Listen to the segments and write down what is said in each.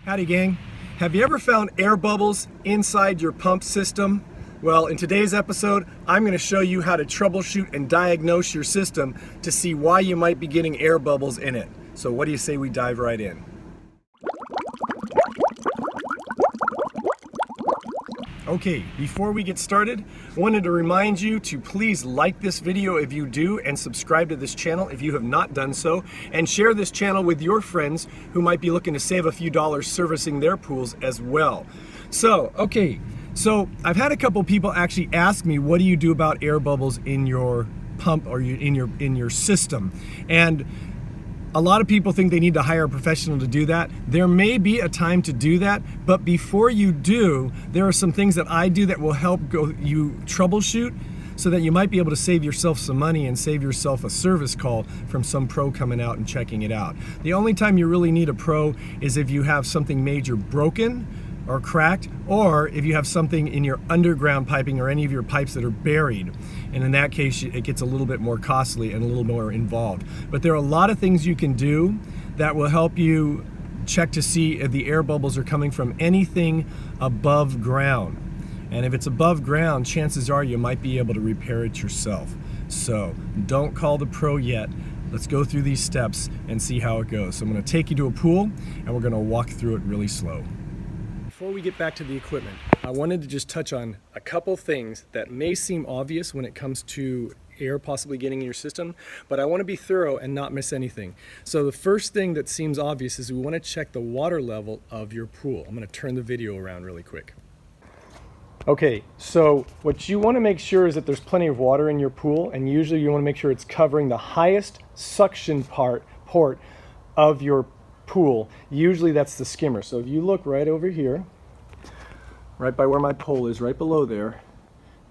Howdy gang. Have you ever found air bubbles inside your pump system? Well, in today's episode, I'm going to show you how to troubleshoot and diagnose your system to see why you might be getting air bubbles in it. So what do you say we dive right in? Okay, before we get started, I wanted to remind you to please like this video if you do and subscribe to this channel if you have not done so, and share this channel with your friends who might be looking to save a few dollars servicing their pools as well. So I've had a couple people actually ask me, what do you do about air bubbles in your pump or in your system? And a lot of people think they need to hire a professional to do that. There may be a time to do that, but before you do, there are some things that I do that will help you troubleshoot so that you might be able to save yourself some money and save yourself a service call from some pro coming out and checking it out. The only time you really need a pro is if you have something major broken or cracked, or if you have something in your underground piping or any of your pipes that are buried. And in that case, it gets a little bit more costly and a little more involved. But there are a lot of things you can do that will help you check to see if the air bubbles are coming from anything above ground. And if it's above ground, chances are you might be able to repair it yourself. So don't call the pro yet. Let's go through these steps and see how it goes. So I'm going to take you to a pool and we're going to walk through it really slow. Before we get back to the equipment, I wanted to just touch on a couple things that may seem obvious when it comes to air possibly getting in your system, but I want to be thorough and not miss anything. So the first thing that seems obvious is we want to check the water level of your pool. I'm going to turn the video around really quick. Okay, so what you want to make sure is that there's plenty of water in your pool, and usually you want to make sure it's covering the highest suction port of your pool. Usually that's the skimmer. So if you look right over here, right by where my pole is, right below there,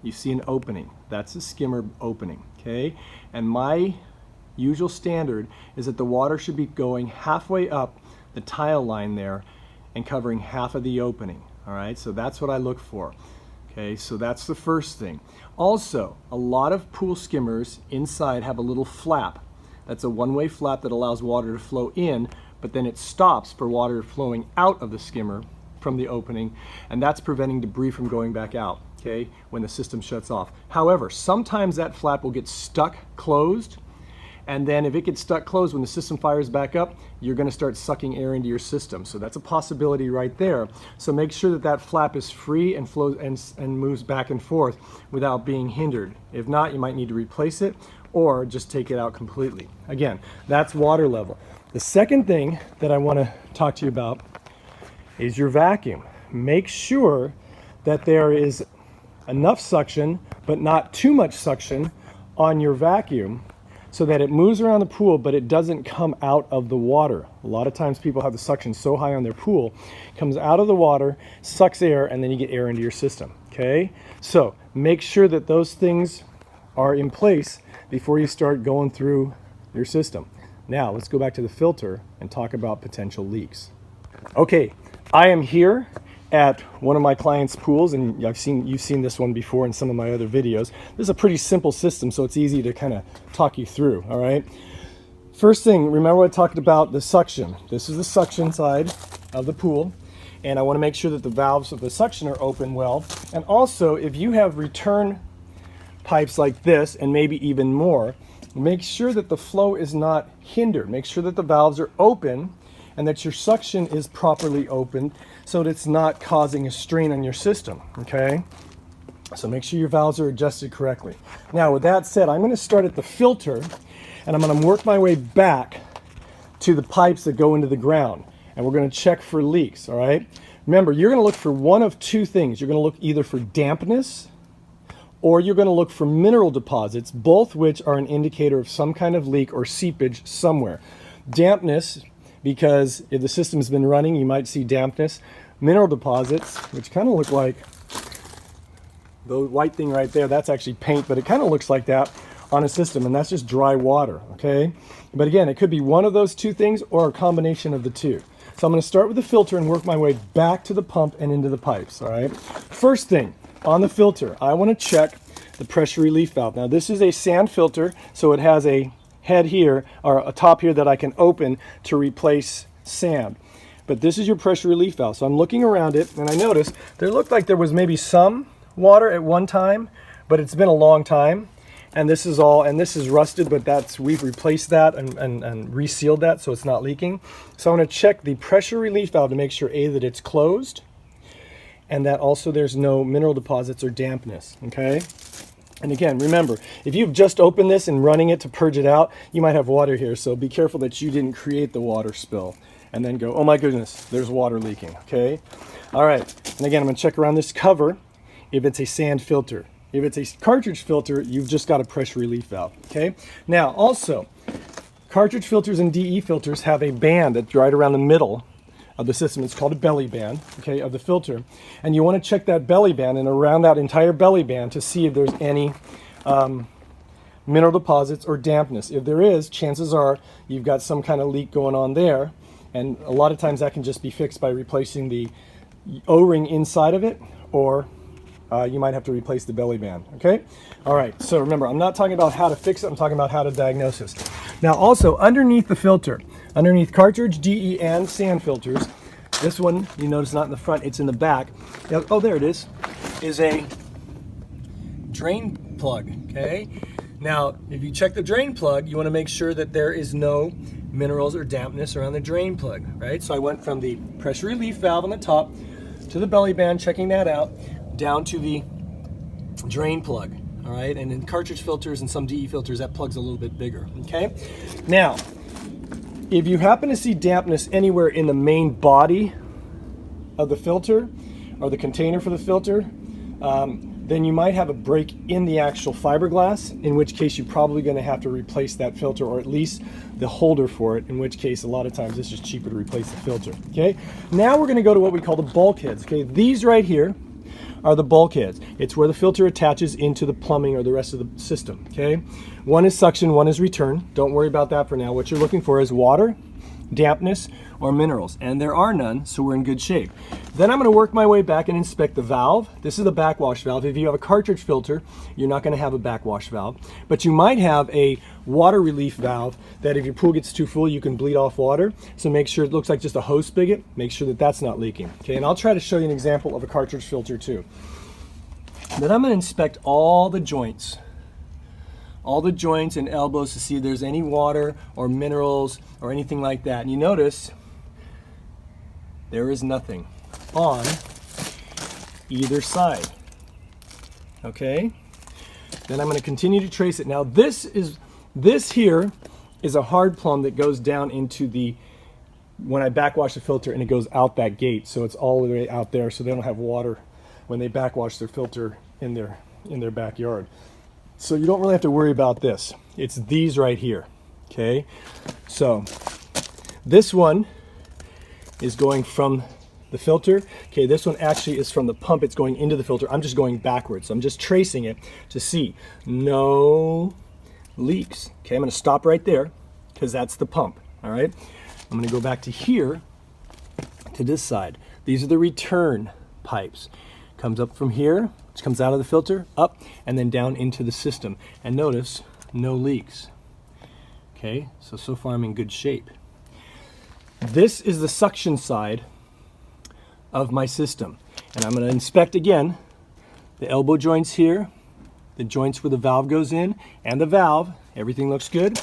you see an opening. That's a skimmer opening, okay? And my usual standard is that the water should be going halfway up the tile line there and covering half of the opening, all right? So that's what I look for, okay? So that's the first thing. Also, a lot of pool skimmers inside have a little flap. That's a one-way flap that allows water to flow in, but then it stops for water flowing out of the skimmer from the opening, and that's preventing debris from going back out, okay, when the system shuts off. However, sometimes that flap will get stuck closed, and then if it gets stuck closed when the system fires back up, you're going to start sucking air into your system. So that's a possibility right there. So make sure that that flap is free and flows and moves back and forth without being hindered. If not, you might need to replace it or just take it out completely. Again, that's water level. The second thing that I want to talk to you about is your vacuum. Make sure that there is enough suction, but not too much suction on your vacuum so that it moves around the pool, but it doesn't come out of the water. A lot of times people have the suction so high on their pool, it comes out of the water, sucks air, and then you get air into your system, okay? So make sure that those things are in place before you start going through your system. Now, let's go back to the filter and talk about potential leaks. Okay, I am here at one of my clients' pools, and you've seen this one before in some of my other videos. This is a pretty simple system, so it's easy to kind of talk you through, all right? First thing, remember I talked about the suction. This is the suction side of the pool, and I want to make sure that the valves of the suction are open well. And also, if you have return pipes like this, and maybe even more, make sure that the flow is not hindered. Make sure that the valves are open and that your suction is properly open so that it's not causing a strain on your system, okay? So make sure your valves are adjusted correctly. Now, with that said, I'm going to start at the filter and I'm going to work my way back to the pipes that go into the ground, and we're going to check for leaks, all right? Remember, you're going to look for one of two things. You're going to look either for dampness or you're going to look for mineral deposits, both which are an indicator of some kind of leak or seepage somewhere. Dampness, because if the system's been running, you might see dampness. Mineral deposits, which kind of look like the white thing right there, that's actually paint, but it kind of looks like that on a system, and that's just dry water, okay? But again, it could be one of those two things or a combination of the two. So I'm going to start with the filter and work my way back to the pump and into the pipes, all right? First thing, on the filter, I want to check the pressure relief valve. Now this is a sand filter, so it has a head here, or a top here that I can open to replace sand. but this is your pressure relief valve. So I'm looking around it, and I noticed there looked like there was maybe some water at one time, but it's been a long time. And this is all, and this is rusted, but we've replaced that and resealed that so it's not leaking. So I'm going to check the pressure relief valve to make sure, A, that it's closed, and that also there's no mineral deposits or dampness, okay? And again, remember, if you've just opened this and running it to purge it out, you might have water here, so be careful that you didn't create the water spill and then go, oh my goodness, there's water leaking, okay? All right, and again, I'm gonna check around this cover if it's a sand filter. If it's a cartridge filter, you've just got a pressure relief valve, okay? Now, also, cartridge filters and DE filters have a band that's right around the middle of the system. It's called a belly band, okay, of the filter. And you want to check that belly band and around that entire belly band to see if there's any mineral deposits or dampness. If there is, chances are you've got some kind of leak going on there. And a lot of times that can just be fixed by replacing the O-ring inside of it, or you might have to replace the belly band, okay? All right, so remember, I'm not talking about how to fix it, I'm talking about how to diagnose this. Now also, underneath the filter, underneath cartridge, DE, and sand filters, this one, you notice not in the front, it's in the back. Oh, there it is a drain plug, okay? Now, if you check the drain plug, you wanna make sure that there is no minerals or dampness around the drain plug, right? So I went from the pressure relief valve on the top to the belly band, checking that out, down to the drain plug, all right? And in cartridge filters and some DE filters, that plug's a little bit bigger, okay? Now, if you happen to see dampness anywhere in the main body of the filter or the container for the filter, then you might have a break in the actual fiberglass, in which case you're probably gonna have to replace that filter, or at least the holder for it, in which case a lot of times it's just cheaper to replace the filter, okay? Now we're gonna go to what we call the bulkheads, okay? These right here are the bulkheads. It's where the filter attaches into the plumbing or the rest of the system, okay? One is suction, one is return. Don't worry about that for now. What you're looking for is water, dampness, or minerals, and there are none, so we're in good shape. Then I'm going to work my way back and inspect the valve. This is the backwash valve. If you have a cartridge filter, you're not going to have a backwash valve, but you might have a water relief valve that if your pool gets too full, you can bleed off water. So make sure it looks like just a hose spigot. Make sure that that's not leaking. Okay, and I'll try to show you an example of a cartridge filter too. Then I'm going to inspect all the joints and elbows to see if there's any water or minerals or anything like that. And you notice there is nothing on either side. Okay? Then I'm going to continue to trace it. Now this here is a hard plumb that goes down into the, when I backwash the filter, and it goes out that gate. So it's all the way out there, so they don't have water when they backwash their filter in their backyard. So you don't really have to worry about this. It's these right here, okay? So this one is going from the filter. Okay, this one actually is from the pump. It's going into the filter. I'm just going backwards. So I'm just tracing it to see no leaks. Okay, I'm gonna stop right there because that's the pump, all right? I'm gonna go back to here, to this side. These are the return pipes. Comes up from here, which comes out of the filter, up, and then down into the system. And notice, no leaks. Okay, so far I'm in good shape. This is the suction side of my system. And I'm gonna inspect again the elbow joints here, the joints where the valve goes in, and the valve, everything looks good.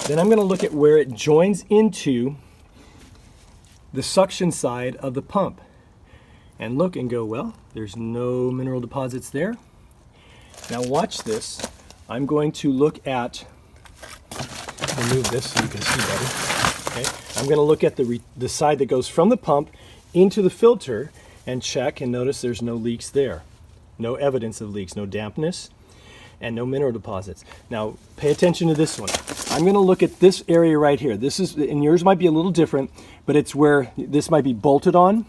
Then I'm gonna look at where it joins into the suction side of the pump. And look and go, well, there's no mineral deposits there. Now watch this. I'm going to look at, remove this so you can see better. Okay. I'm going to look at the side that goes from the pump into the filter and check, and notice there's no leaks there. No evidence of leaks, no dampness, and no mineral deposits. Now pay attention to this one. I'm going to look at this area right here. This is, and yours might be a little different, but it's where this might be bolted on.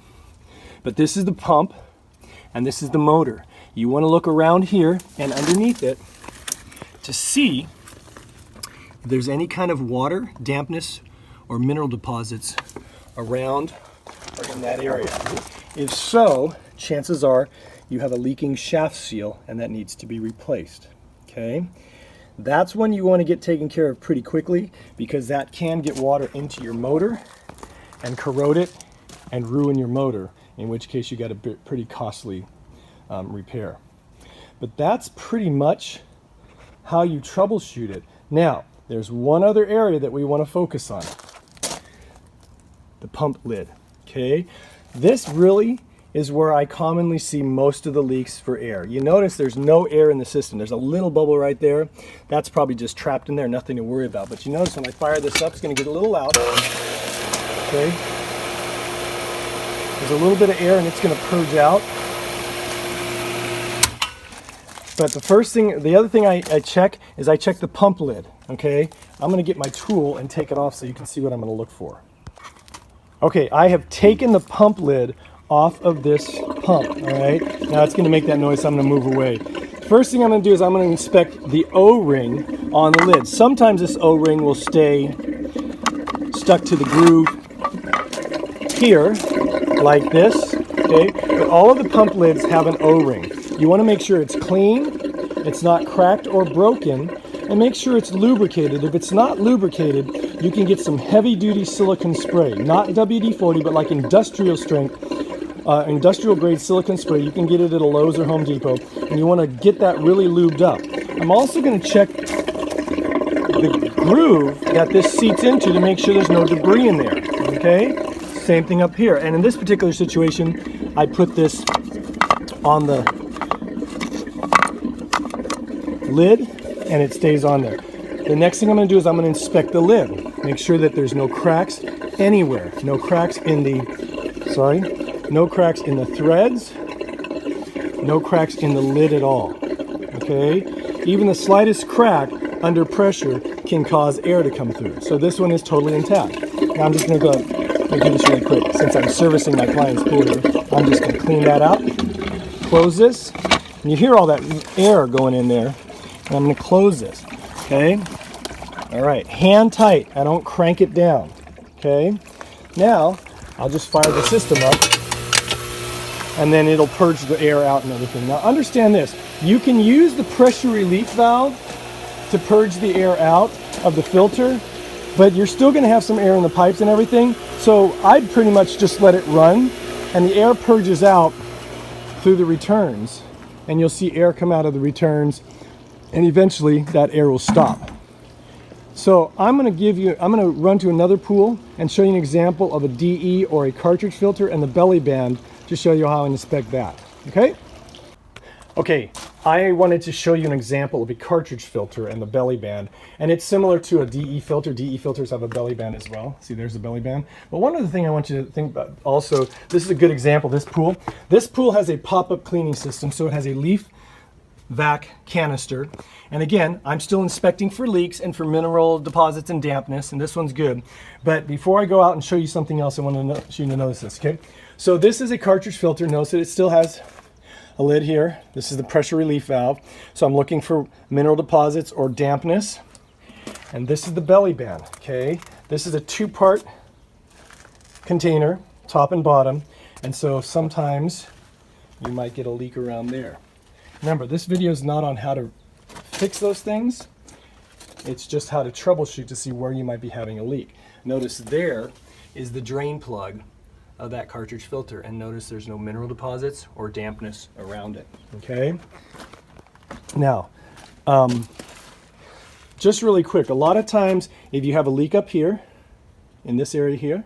But this is the pump, and this is the motor. You want to look around here and underneath it to see if there's any kind of water, dampness, or mineral deposits around or in that area. If so, chances are you have a leaking shaft seal, and that needs to be replaced. Okay? That's when you want to get taken care of pretty quickly, because that can get water into your motor and corrode it and ruin your motor, in which case you got a pretty costly repair. But that's pretty much how you troubleshoot it. Now, there's one other area that we want to focus on. The pump lid, okay? This really is where I commonly see most of the leaks for air. You notice there's no air in the system. There's a little bubble right there. That's probably just trapped in there, nothing to worry about. But you notice when I fire this up, it's gonna get a little loud, okay? There's a little bit of air and it's gonna purge out. But the other thing I check is I check the pump lid, okay? I'm gonna get my tool and take it off so you can see what I'm gonna look for. Okay, I have taken the pump lid off of this pump, all right? Now it's gonna make that noise, so I'm gonna move away. First thing I'm gonna do is I'm gonna inspect the O-ring on the lid. Sometimes this O-ring will stay stuck to the groove here, like this, okay? But all of the pump lids have an O-ring. You wanna make sure it's clean, it's not cracked or broken, and make sure it's lubricated. If it's not lubricated, you can get some heavy-duty silicone spray, not WD-40, but like industrial strength, industrial grade silicone spray. You can get it at a Lowe's or Home Depot, and you want to get that really lubed up. I'm also going to check the groove that this seats into to make sure there's no debris in there, okay? Same thing up here. And in this particular situation, I put this on the lid and it stays on there. The next thing I'm going to do is I'm going to inspect the lid. Make sure that there's no cracks anywhere. No cracks in the, no cracks in the threads. No cracks in the lid at all. Okay? Even the slightest crack under pressure can cause air to come through. So this one is totally intact. Now I'm just going to do this really quick. Since I'm servicing my client's pool here, I'm just going to clean that out. Close this. And you hear all that air going in there. And I'm going to close this. Okay? All right, hand tight. I don't crank it down. Okay? Now, I'll just fire the system up and then it'll purge the air out and everything. Now, understand this. You can use the pressure relief valve to purge the air out of the filter, but you're still going to have some air in the pipes and everything. So I'd pretty much just let it run and the air purges out through the returns and you'll see air come out of the returns and eventually that air will stop. So I'm going to run to another pool and show you an example of a DE or a cartridge filter and the belly band to show you how I inspect that. Okay? Okay, I wanted to show you an example of a cartridge filter and the belly band, and it's similar to a DE filter. DE filters have a belly band as well. See, there's the belly band. But one other thing I want you to think about also, this is a good example, this pool. This pool has a pop-up cleaning system, so it has a leaf vac canister. And again, I'm still inspecting for leaks and for mineral deposits and dampness, and this one's good. But before I go out and show you something else, I want to you to notice this, okay? So this is a cartridge filter. Notice that it still has a lid here. This is the pressure relief valve. So I'm looking for mineral deposits or dampness. And this is the belly band, okay? This is a two-part container, top and bottom. And so sometimes you might get a leak around there. Remember, this video is not on how to fix those things. It's just how to troubleshoot to see where you might be having a leak. Notice there is the drain plug of that cartridge filter, and notice there's no mineral deposits or dampness around it. Okay? Now, just really quick, a lot of times if you have a leak up here, in this area here,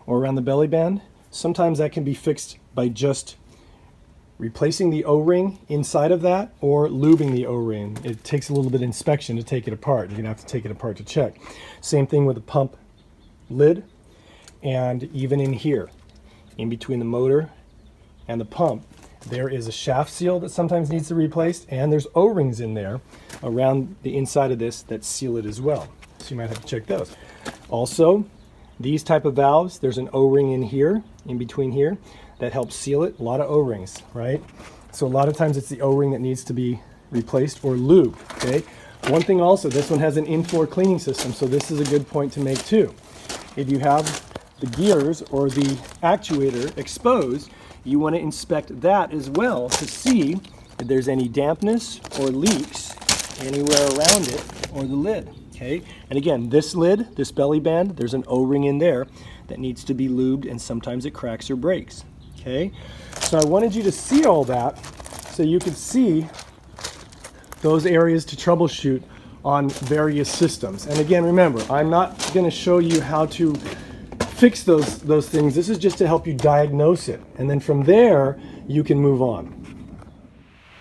or around the belly band, sometimes that can be fixed by just replacing the O-ring inside of that or lubing the O-ring. It takes a little bit of inspection to take it apart. You're gonna have to take it apart to check. Same thing with the pump lid, and even in here, in between the motor and the pump, there is a shaft seal that sometimes needs to be replaced, and there's O-rings in there around the inside of this that seal it as well. So you might have to check those. Also, these type of valves, there's an O-ring in here, in between here, that helps seal it. A lot of O-rings, right? So a lot of times it's the O-ring that needs to be replaced or lubed, okay? One thing also, this one has an in-floor cleaning system, so this is a good point to make too. If you have the gears or the actuator exposed, you want to inspect that as well to see if there's any dampness or leaks anywhere around it or the lid, okay? Okay, and again, this lid, this belly band, there's an O-ring in there that needs to be lubed, and sometimes it cracks or breaks. Okay, so I wanted you to see all that so you could see those areas to troubleshoot on various systems. And again, remember, I'm not going to show you how to fix those things. This is just to help you diagnose it, and then from there you can move on.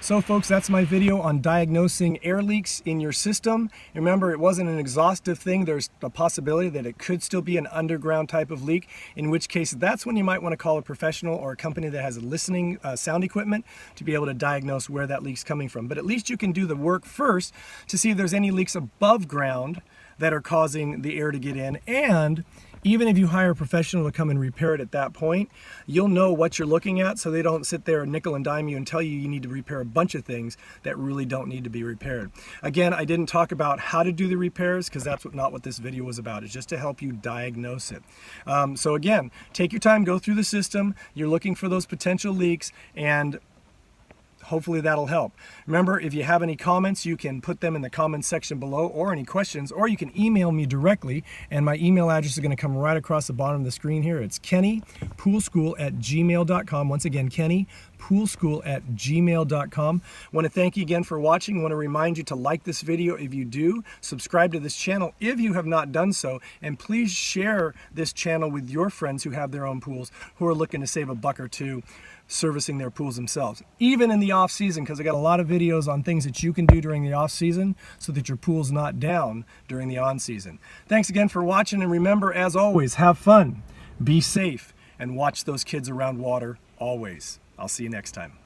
So folks, that's my video on diagnosing air leaks in your system. Remember, it wasn't an exhaustive thing. There's a possibility that it could still be an underground type of leak, in which case that's when you might want to call a professional or a company that has listening sound equipment to be able to diagnose where that leak's coming from. But at least you can do the work first to see if there's any leaks above ground that are causing the air to get in. And even if you hire a professional to come and repair it at that point, you'll know what you're looking at, so they don't sit there and nickel and dime you and tell you you need to repair a bunch of things that really don't need to be repaired. Again, I didn't talk about how to do the repairs because that's not what this video was about. It's just to help you diagnose it. So again, take your time, go through the system. You're looking for those potential leaks, and hopefully that'll help. Remember, if you have any comments, you can put them in the comments section below, or any questions, or you can email me directly, and my email address is going to come right across the bottom of the screen here. It's kennypoolschool@gmail.com. Once again, kennypoolschool@gmail.com. I want to thank you again for watching. I want to remind you to like this video if you do, subscribe to this channel if you have not done so, and please share this channel with your friends who have their own pools, who are looking to save a buck or two servicing their pools themselves, even in the off season, because I got a lot of videos on things that you can do during the off season so that your pool's not down during the on season. Thanks again for watching, and remember, as always, have fun, be safe, and watch those kids around water always. I'll see you next time.